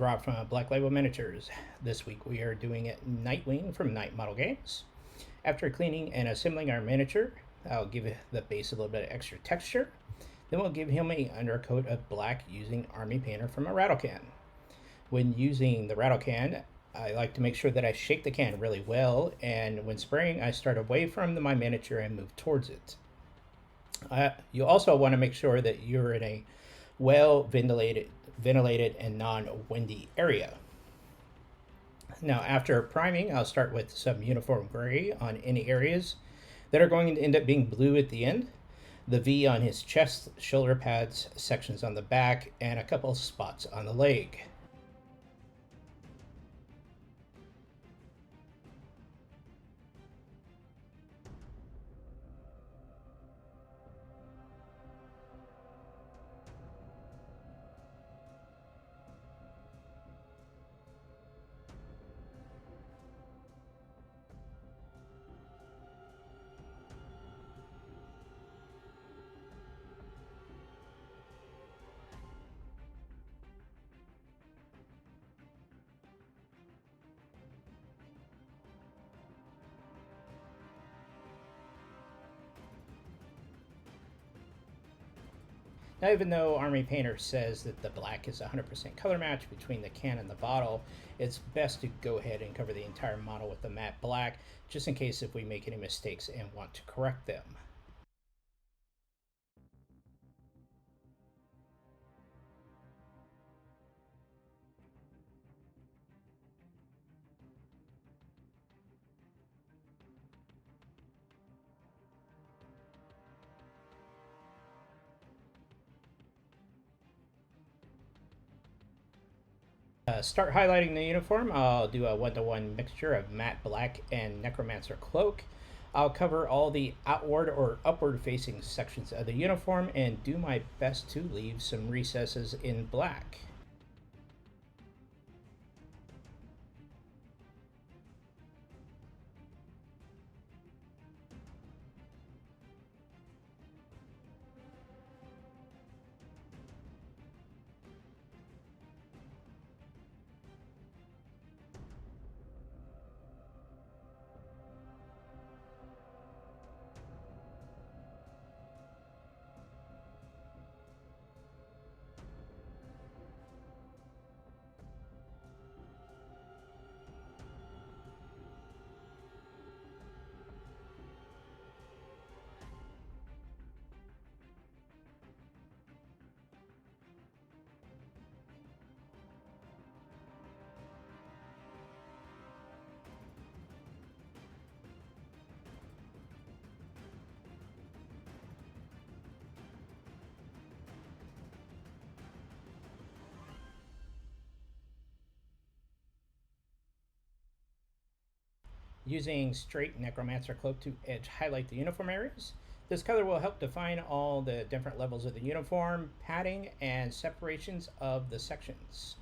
Rob from Black Label Miniatures. This week we are doing Nightwing from Night Model Games. After cleaning and assembling our miniature, I'll give the base a little bit of extra texture. Then we'll give him an undercoat of black using Army Painter from a rattle can. When using the rattle can, I like to make sure that I shake the can really well, and when spraying, I start away from my miniature and move towards it. You also want to make sure that you're in a well ventilated and non-windy area. Now, after priming, I'll start with some uniform gray on any areas that are going to end up being blue at the end, the V on his chest, shoulder pads, sections on the back, and a couple spots on the leg. Now, even though Army Painter says that the black is 100% color match between the can and the bottle, it's best to go ahead and cover the entire model with the matte black, just in case if we make any mistakes and want to correct them. Start highlighting the uniform. I'll do a 1-to-1 mixture of matte black and Necromancer Cloak. I'll cover all the outward or upward facing sections of the uniform and do my best to leave some recesses in black. Using straight Necromancer Cloak to edge highlight the uniform areas. This color will help define all the different levels of the uniform, padding, and separations of the sections.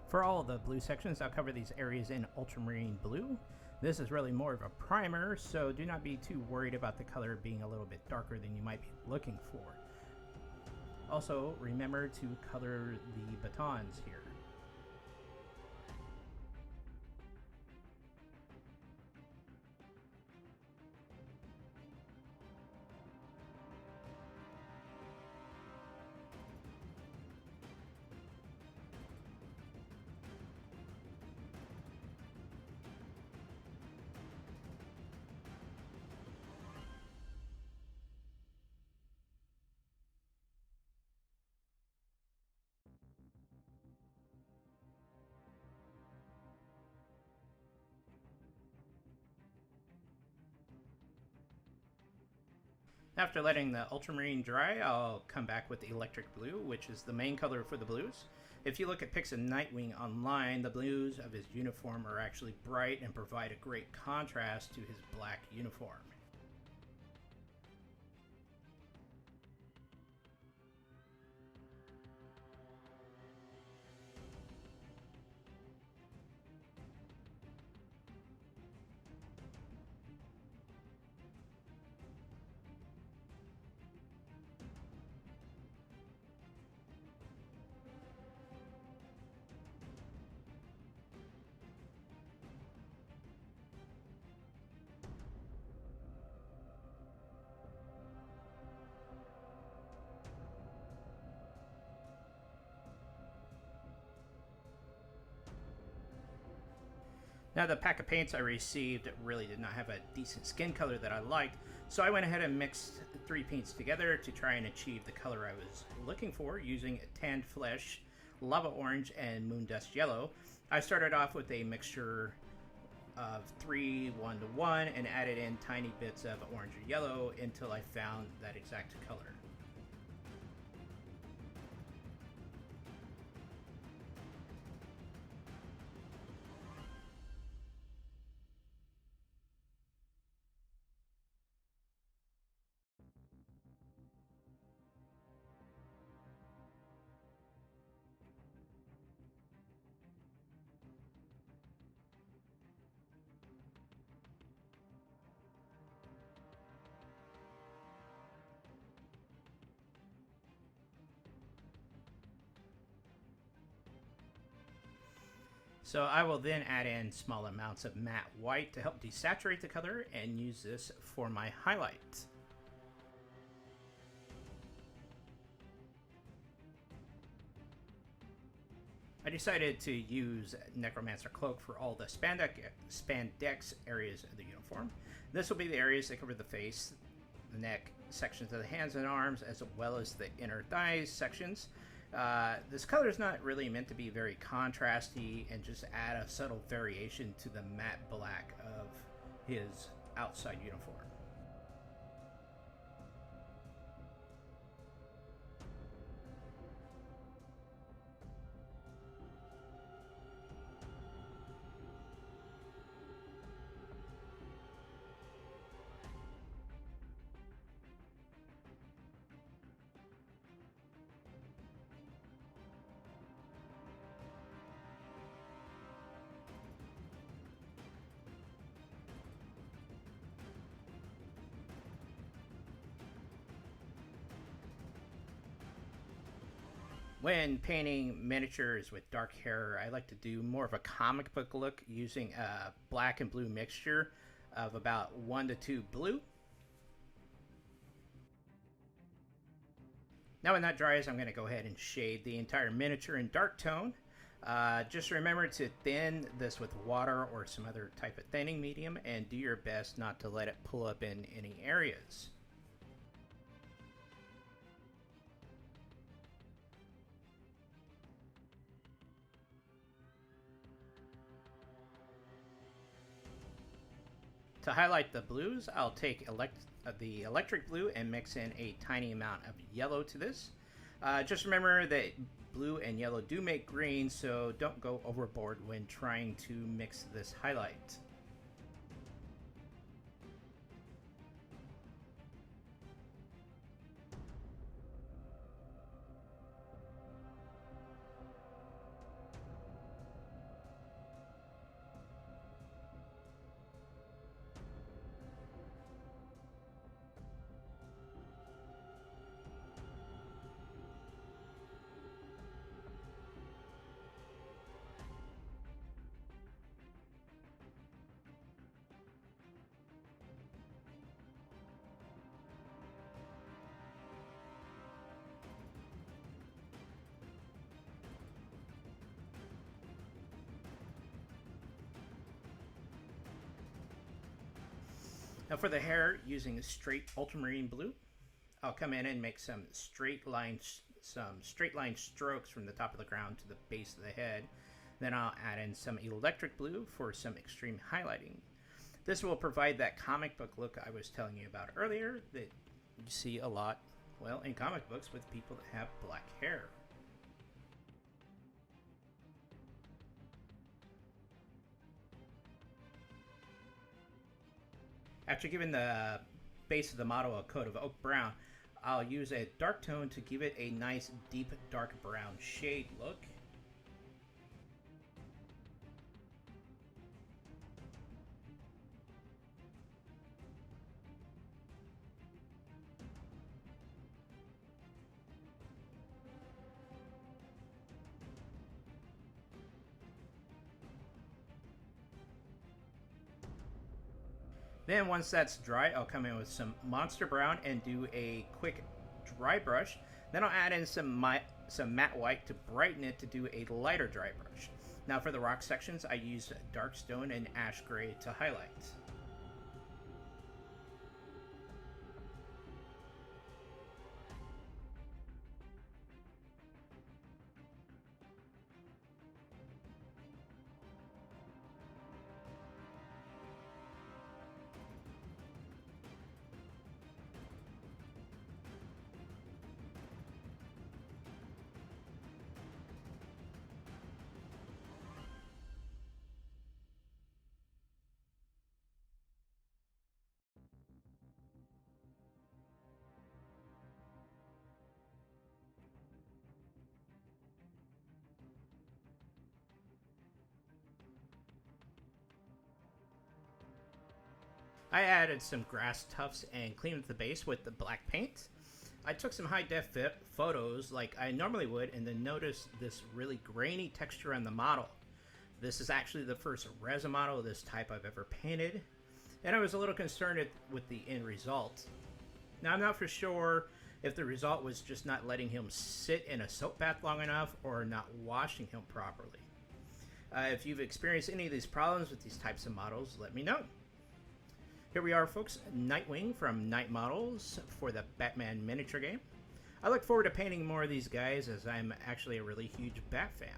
For all of the blue sections, I'll cover these areas in Ultramarine blue. This is really more of a primer, so do not be too worried about the color being a little bit darker than you might be looking for. Also, remember to color the batons here. After letting the ultramarine dry, I'll come back with the electric blue, which is the main color for the blues. If you look at pics of Nightwing online, the blues of his uniform are actually bright and provide a great contrast to his black uniform. Now, the pack of paints I received really did not have a decent skin color that I liked, so I went ahead and mixed 3 paints together to try and achieve the color I was looking for using tanned flesh, lava orange, and moondust yellow. I started off with a mixture of 3 1-to-1 and added in tiny bits of orange or yellow until I found that exact color. So I will then add in small amounts of matte white to help desaturate the color and use this for my highlight. I decided to use Necromancer Cloak for all the Spandex areas of the uniform. This will be the areas that cover the face, the neck, sections of the hands and arms, as well as the inner thighs sections. This color is not really meant to be very contrasty and just add a subtle variation to the matte black of his outside uniform. When painting miniatures with dark hair, I like to do more of a comic book look using a black and blue mixture of about 1 to 2 blue. Now when that dries, I'm going to go ahead and shade the entire miniature in dark tone. Just remember to thin this with water or some other type of thinning medium, and do your best not to let it pull up in any areas. To highlight the blues, I'll take the electric blue and mix in a tiny amount of yellow to this. Just remember that blue and yellow do make green, so don't go overboard when trying to mix this highlight. Now for the hair, using a straight ultramarine blue, I'll come in and make some straight line strokes from the top of the ground to the base of the head. Then I'll add in some electric blue for some extreme highlighting. This will provide that comic book look I was telling you about earlier that you see a lot, well, in comic books with people that have black hair. After giving the base of the model a coat of oak brown, I'll use a dark tone to give it a nice deep dark brown shade look. Then once that's dry, I'll come in with some Monster Brown and do a quick dry brush. Then I'll add in some matte white to brighten it to do a lighter dry brush. Now for the rock sections, I use Dark Stone and Ash Grey to highlight. I added some grass tufts and cleaned up the base with the black paint. I took some high-def photos like I normally would and then noticed this really grainy texture on the model. This is actually the first resin model of this type I've ever painted, and I was a little concerned with the end result. Now I'm not for sure if the result was just not letting him sit in a soap bath long enough or not washing him properly. If you've experienced any of these problems with these types of models, let me know. Here we are, folks, Nightwing from Night Models for the Batman miniature game. I look forward to painting more of these guys as I'm actually a really huge Bat fan.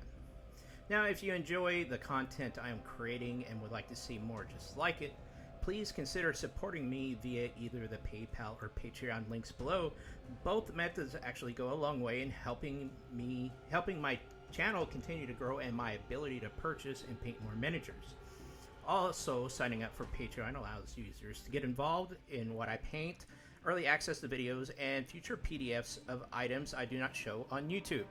Now, if you enjoy the content I am creating and would like to see more just like it, please consider supporting me via either the PayPal or Patreon links below. Both methods actually go a long way in helping my channel continue to grow and my ability to purchase and paint more miniatures. Also, signing up for Patreon allows users to get involved in what I paint, early access to videos, and future PDFs of items I do not show on YouTube.